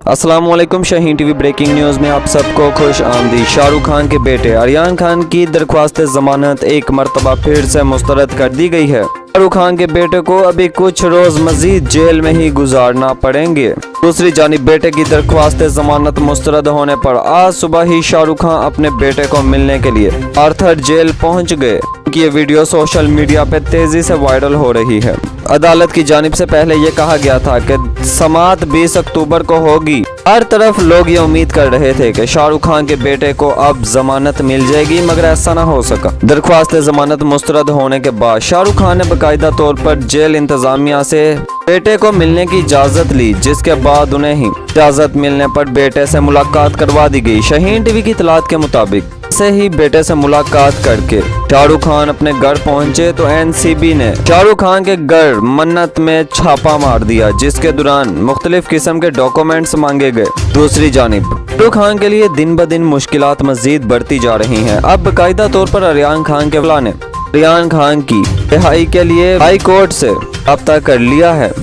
अस्सलाम वालेकुम। Shaheen TV breaking news में आप सबको खुश आमदीद। शाहरुख खान के बेटे आर्यन खान की दरख्वास्त ज़मानत एक मरतबा फिर से मुस्तरद कर दी गई है। शाहरुख खान के बेटे को अभी कुछ रोज मजीद जेल में ही गुजारना पड़ेंगे। दूसरी जानिब बेटे की दरख्वास्त ज़मानत मुस्तरद होने पर आज सुबह ही शाहरुख खान अपने बेटे को मिलने के लिए आर्थर जेल पहुंच गए। ये वीडियो सोशल मीडिया पे तेजी से वायरल हो रही है। अदालत की जानिब से पहले ये कहा गया था कि समाअत 20 अक्टूबर को होगी। हर तरफ लोग ये उम्मीद कर रहे थे कि शाहरुख खान के बेटे को अब जमानत मिल जाएगी, मगर ऐसा न हो सका। दरख्वास्त जमानत मुस्तरद होने के बाद शाहरुख खान ने बाकायदा तौर पर जेल इंतजामिया से बेटे को मिलने की इजाजत ली, जिसके बाद उन्हें ही इजाजत मिलने पर बेटे से मुलाकात करवा दी गई। शाहीन टीवी की इतलात के मुताबिक से ही बेटे से मुलाकात करके शाहरुख खान अपने घर पहुंचे तो एनसीबी ने शाहरुख खान के घर मन्नत में छापा मार दिया, जिसके दौरान मुख्तलिफ किस्म के डॉक्यूमेंट्स मांगे गए। दूसरी जानिब शाहरुख खान के लिए दिन ब दिन मुश्किलात मजीद बढ़ती जा रही हैं। अब बाकायदा तौर पर आर्यन खान के वकील ने आर्यन खान की रिहाई के लिए हाई कोर्ट से राब्ता कर लिया है।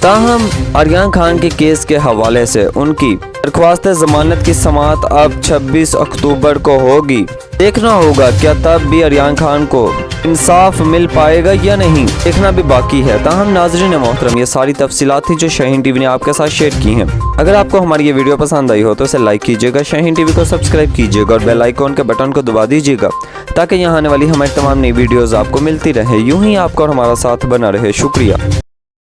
ताहम आर्यन खान के केस के हवाले से उनकी दरख्वास्त जमानत की समाअत अब 26 अक्टूबर को होगी। देखना होगा क्या तब भी आर्यन खान को इंसाफ मिल पाएगा या नहीं, देखना भी बाकी है। ताहम नाज़रीन मोहतरम, ये सारी तफसीलात थी जो शाहीन टीवी ने आपके साथ शेयर की हैं। अगर आपको हमारी ये वीडियो पसंद आई हो तो इसे लाइक कीजिएगा, शाहीन टीवी को सब्सक्राइब कीजिएगा और बेल आइकॉन के बटन को दबा दीजिएगा, ताकि यहाँ आने वाली हमारी तमाम नई वीडियोज़ आपको मिलती रहे। यूं ही आपका और हमारा साथ बना रहे। शुक्रिया।